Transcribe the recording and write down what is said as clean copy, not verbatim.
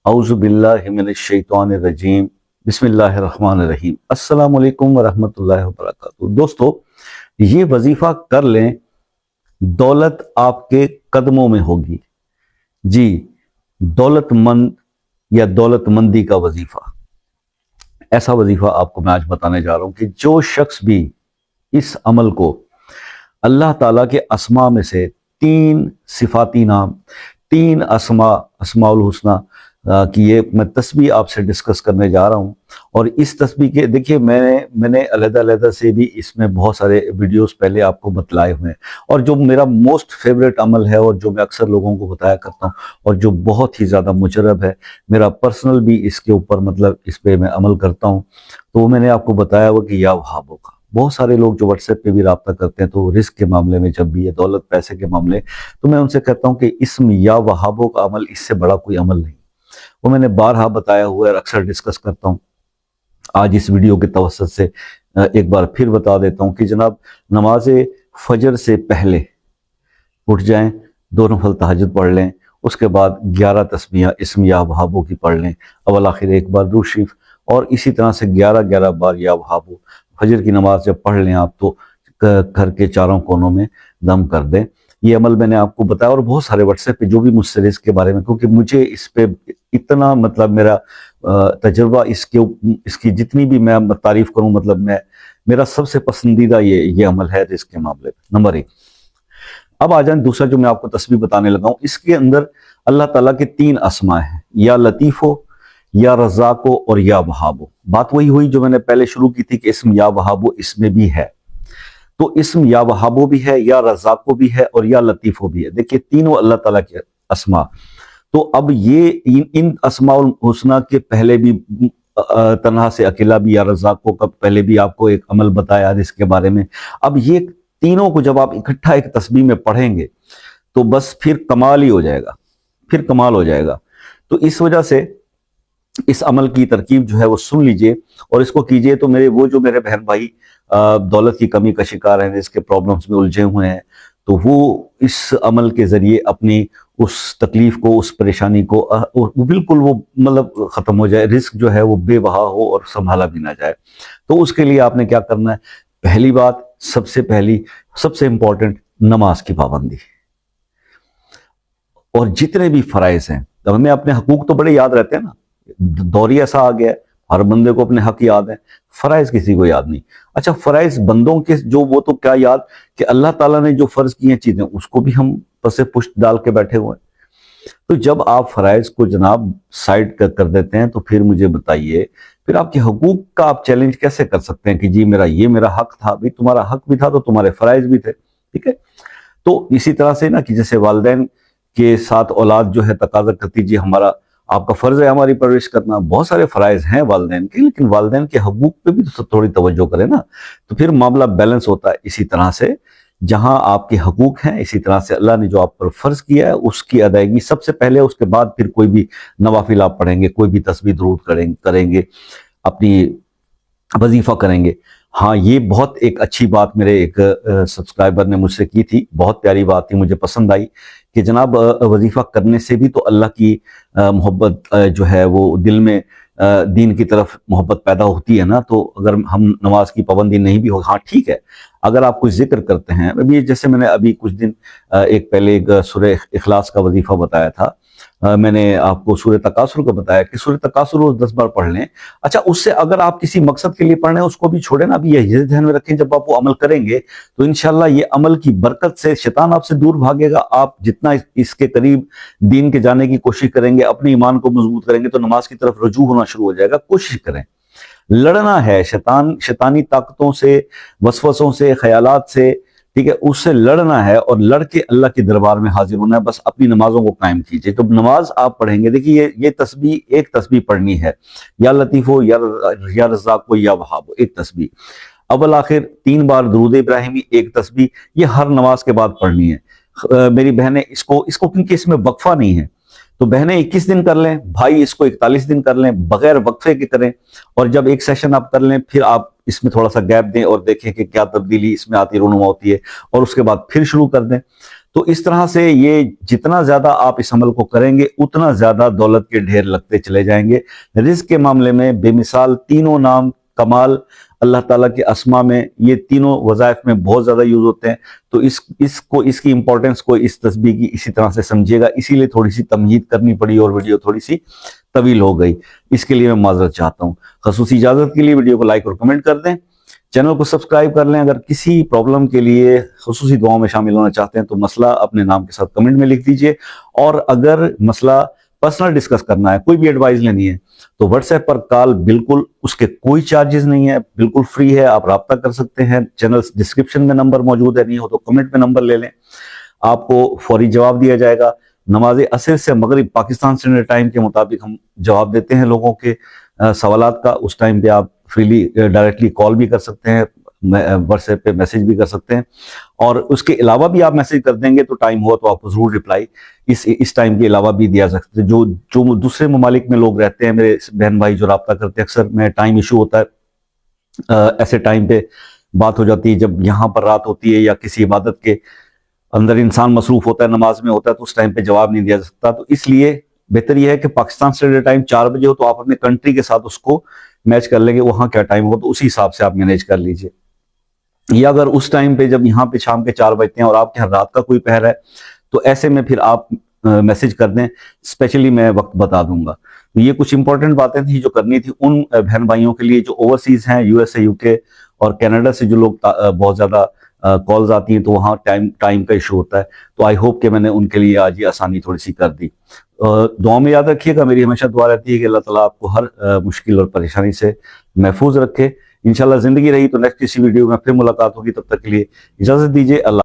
اعوذ باللہ من الشیطان الرجیم بسم اللہ الرحمن الرحیم۔ السلام علیکم ورحمۃ اللہ وبرکاتہ۔ دوستو، یہ وظیفہ کر لیں، دولت آپ کے قدموں میں ہوگی۔ جی، دولت مند یا دولت مندی کا وظیفہ، ایسا وظیفہ آپ کو میں آج بتانے جا رہا ہوں کہ جو شخص بھی اس عمل کو اللہ تعالیٰ کے اسماء میں سے 3 صفاتی نام، 3 اسماء الحسنہ کی یہ میں تسبیح آپ سے ڈسکس کرنے جا رہا ہوں۔ اور اس تسبیح کے دیکھیے میں نے علیحدہ سے بھی اس میں بہت سارے ویڈیوز پہلے آپ کو بتلائے ہوئے ہیں، اور جو میرا موسٹ فیوریٹ عمل ہے اور جو میں اکثر لوگوں کو بتایا کرتا ہوں اور جو بہت ہی زیادہ مجرب ہے، میرا پرسنل بھی اس کے اوپر اس پہ میں عمل کرتا ہوں، تو وہ میں نے آپ کو بتایا ہوا کہ یا وہابوں کا بہت سارے لوگ جو واٹس ایپ پہ بھی رابطہ کرتے ہیں، تو رزق کے معاملے میں جب بھی یہ دولت پیسے کے معاملے، تو میں ان سے کہتا ہوں کہ اسم یا وہابوں کا عمل اس سے بڑا کوئی عمل نہیں۔ وہ میں نے بارہا بتایا ہوا ہے اور اکثر ڈسکس کرتا ہوں۔ آج اس ویڈیو کے توسط سے ایک بار پھر بتا دیتا ہوں کہ جناب، نماز فجر سے پہلے اٹھ جائیں، 2 نفل تہجد پڑھ لیں، اس کے بعد 11 تسبیحاں اسم یا وہابوں کی پڑھ لیں، اول آخر ایک بار درود شریف، اور اسی طرح سے 11 بار یا وہابو فجر کی نماز جب پڑھ لیں آپ، تو گھر کے چاروں کونوں میں دم کر دیں۔ یہ عمل میں نے آپ کو بتایا، اور بہت سارے واٹس ایپ پہ جو بھی مجھ سے رزق کے بارے میں، کیونکہ مجھے اس پہ اتنا میرا تجربہ، اس کی جتنی بھی میں تعریف کروں، میرا سب سے پسندیدہ یہ عمل ہے رزق کے معاملے میں، نمبر 1۔ اب آ جائیں دوسرا جو میں آپ کو تسبیح بتانے لگا ہوں، اس کے اندر اللہ تعالیٰ کے 3 اسماء ہیں، یا لطیف ہو، یا رزاق ہو، اور یا وہاب ہو۔ بات وہی ہوئی جو میں نے پہلے شروع کی تھی کہ اسم یا وہاب ہو اس میں بھی ہے، تو اسم یا وہابو بھی ہے، یا رزاقو بھی ہے، اور یا لطیفو بھی ہے۔ دیکھیں، تینوں اللہ تعالیٰ کے اسماء۔ تو اب یہ ان اسماء الحسنہ کے پہلے بھی تنہا سے اکیلا بھی یا رزاقو کا پہلے بھی آپ کو ایک عمل بتایا اس کے بارے میں۔ اب یہ تینوں کو جب آپ اکٹھا ایک تسبیح میں پڑھیں گے تو بس پھر کمال ہی ہو جائے گا، پھر کمال ہو جائے گا۔ تو اس وجہ سے اس عمل کی ترکیب جو ہے وہ سن لیجئے اور اس کو کیجئے۔ تو جو میرے بہن بھائی دولت کی کمی کا شکار ہیں، اس کے پرابلمز میں الجھے ہوئے ہیں، تو وہ اس عمل کے ذریعے اپنی اس تکلیف کو، اس پریشانی کو بالکل وہ ختم ہو جائے، رزق جو ہے وہ بے بہا ہو اور سنبھالا بھی نہ جائے۔ تو اس کے لیے آپ نے کیا کرنا ہے؟ پہلی بات، سب سے امپورٹنٹ، نماز کی پابندی، اور جتنے بھی فرائض ہیں۔ اب ہمیں اپنے حقوق تو بڑے یاد رہتے ہیں نا، دور ہی ایسا آ گیا ہے، ہر بندے کو اپنے حق یاد ہیں، فرائض کسی کو یاد نہیں۔ اچھا، فرائض بندوں کے وہ تو کیا یاد کہ اللہ تعالیٰ نے جو فرض کی ہیں چیزیں، اس کو بھی ہم پس پشت ڈال کے بیٹھے ہوئے ہیں۔ تو جب آپ فرائض کو جناب سائڈ کر دیتے ہیں، تو پھر مجھے بتائیے، پھر آپ کے حقوق کا آپ چیلنج کیسے کر سکتے ہیں کہ جی میرا حق تھا؟ بھی تمہارا حق بھی تھا تو تمہارے فرائض بھی تھے، ٹھیک ہے؟ تو اسی طرح سے نا، کہ جیسے والدین کے ساتھ اولاد جو ہے تقاضا کرتی، جی آپ کا فرض ہے ہماری پرورش کرنا، بہت سارے فرائض ہیں والدین کے، لیکن والدین کے حقوق پہ بھی تو تھوڑی توجہ کریں نا، تو پھر معاملہ بیلنس ہوتا ہے۔ اسی طرح سے جہاں آپ کے حقوق ہیں، اسی طرح سے اللہ نے جو آپ پر فرض کیا ہے اس کی ادائیگی سب سے پہلے، اس کے بعد پھر کوئی بھی نوافل آپ پڑھیں گے، کوئی بھی تسبیح درود کریں گے، اپنی وظیفہ کریں گے۔ ہاں، یہ بہت ایک اچھی بات میرے ایک سبسکرائبر نے مجھ سے کی تھی، بہت پیاری بات تھی، مجھے پسند آئی کہ جناب، وظیفہ کرنے سے بھی تو اللہ کی محبت جو ہے وہ دل میں دین کی طرف محبت پیدا ہوتی ہے نا۔ تو اگر ہم نماز کی پابندی نہیں بھی ہو، ہاں ٹھیک ہے، اگر آپ کوئی ذکر کرتے ہیں، ابھی جیسے میں نے ابھی کچھ دن پہلے ایک سورہ اخلاص کا وظیفہ بتایا تھا، میں نے آپ کو سورہ تکاثر کو بتایا کہ سورہ تکاثر روز 10 بار پڑھ لیں۔ اچھا، اس سے اگر آپ کسی مقصد کے لیے پڑھ رہے ہیں، اس کو بھی چھوڑیں نا۔ ابھی یہ دھیان میں رکھیں، جب آپ وہ عمل کریں گے تو انشاءاللہ یہ عمل کی برکت سے شیطان آپ سے دور بھاگے گا۔ آپ جتنا اس کے قریب دین کے جانے کی کوشش کریں گے، اپنے ایمان کو مضبوط کریں گے، تو نماز کی طرف رجوع ہونا شروع ہو جائے گا۔ کوشش کریں، لڑنا ہے شیطانی طاقتوں سے، وسوسوں سے، خیالات سے، ٹھیک ہے؟ اس سے لڑنا ہے، اور لڑ کے اللہ کے دربار میں حاضر ہونا ہے۔ بس اپنی نمازوں کو قائم کیجئے۔ تو نماز آپ پڑھیں گے، دیکھیے یہ تسبیح، ایک تسبیح پڑھنی ہے، یا لطیف ہو، یا رزاق ہو، یا وہاب ہو، ایک تسبیح، اول آخر 3 بار درود ابراہیمی، ایک تسبیح، یہ ہر نماز کے بعد پڑھنی ہے۔ میری بہنیں اس کو کیونکہ اس میں وقفہ نہیں ہے، تو بہنیں 21 دن کر لیں، بھائی اس کو 41 دن کر لیں، بغیر وقفے کے کریں۔ اور جب ایک سیشن آپ کر لیں، پھر آپ اس میں تھوڑا سا گیپ دیں اور دیکھیں کہ کیا تبدیلی اس میں آتی رونما ہوتی ہے، اور اس کے بعد پھر شروع کر دیں۔ تو اس طرح سے یہ جتنا زیادہ آپ اس عمل کو کریں گے اتنا زیادہ دولت کے ڈھیر لگتے چلے جائیں گے۔ رزق کے معاملے میں بے مثال تینوں نام کمال اللہ تعالیٰ کے اسما میں، یہ تینوں وظائف میں بہت زیادہ یوز ہوتے ہیں، تو اس کی امپورٹنس کو اس تسبیح کی اسی طرح سے سمجھیے گا۔ اسی لیے تھوڑی سی تمہید کرنی پڑی اور ویڈیو تھوڑی سی طویل ہو گئی، اس کے لیے میں معذرت چاہتا ہوں۔ خصوصی اجازت کے لیے ویڈیو کو لائک اور کمنٹ کر دیں، چینل کو سبسکرائب کر لیں۔ اگر کسی پرابلم کے لیے خصوصی دعاؤں میں شامل ہونا چاہتے ہیں تو مسئلہ اپنے نام کے ساتھ کمنٹ میں لکھ دیجئے، اور اگر مسئلہ پرسنل ڈسکس کرنا ہے، کوئی بھی ایڈوائز لینی ہے تو واٹس ایپ پر کال، بالکل اس کے کوئی چارجز نہیں ہے، بالکل فری ہے، آپ رابطہ کر سکتے ہیں۔ چینل ڈسکرپشن میں نمبر موجود ہے، نہیں ہو تو کمنٹ میں نمبر لے لیں، آپ کو فوری جواب دیا جائے گا۔ نماز عصر سے مغرب پاکستان اسٹینڈرڈ ٹائم کے مطابق ہم جواب دیتے ہیں لوگوں کے سوالات کا۔ اس ٹائم پہ آپ فریلی ڈائریکٹلی کال بھی کر سکتے ہیں، واٹس ایپ پہ میسج بھی کر سکتے ہیں، اور اس کے علاوہ بھی آپ میسج کر دیں گے تو ٹائم ہو تو آپ کو ضرور رپلائی اس ٹائم کے علاوہ بھی دیا سکتے ہیں۔ جو دوسرے ممالک میں لوگ رہتے ہیں، میرے بہن بھائی جو رابطہ کرتے ہیں، اکثر میں ٹائم ایشو ہوتا ہے، ایسے ٹائم پہ بات ہو جاتی ہے جب یہاں پر رات ہوتی ہے یا کسی عبادت کے اندر انسان مصروف ہوتا ہے، نماز میں ہوتا ہے، تو اس ٹائم پہ جواب نہیں دیا سکتا۔ تو اس لیے بہتر یہ ہے کہ پاکستان اسٹینڈرڈ ٹائم 4 بجے ہو تو آپ اپنے کنٹری کے ساتھ اس کو میچ کر لیں گے، وہاں کیا ٹائم ہو تو اسی حساب سے آپ مینیج کر لیجئے۔ یا اگر اس ٹائم پہ جب یہاں پہ شام کے 4 بجتے ہیں اور آپ کے یہاں رات کا کوئی پہر ہے تو ایسے میں پھر آپ میسج کر دیں، اسپیشلی میں وقت بتا دوں گا۔ تو یہ کچھ امپورٹنٹ باتیں تھیں جو کرنی تھی ان بہن بھائیوں کے لیے جو اوورسیز ہیں، یو ایس اے، یو کے اور کینیڈا سے جو لوگ بہت زیادہ کالز آتی ہیں تو وہاں ٹائم کا ایشو ہوتا ہے۔ تو آئی ہوپ کہ میں نے ان کے لیے آج یہ آسانی تھوڑی سی کر دی۔ دعا میں یاد رکھیے گا، میری ہمیشہ دعا رہتی ہے کہ اللہ تعالیٰ آپ کو ہر مشکل اور پریشانی سے محفوظ رکھے۔ انشاءاللہ زندگی رہی تو نیکسٹ کسی ویڈیو میں پھر ملاقات ہوگی، تب تک کے لیے اجازت دیجیے۔ اللہ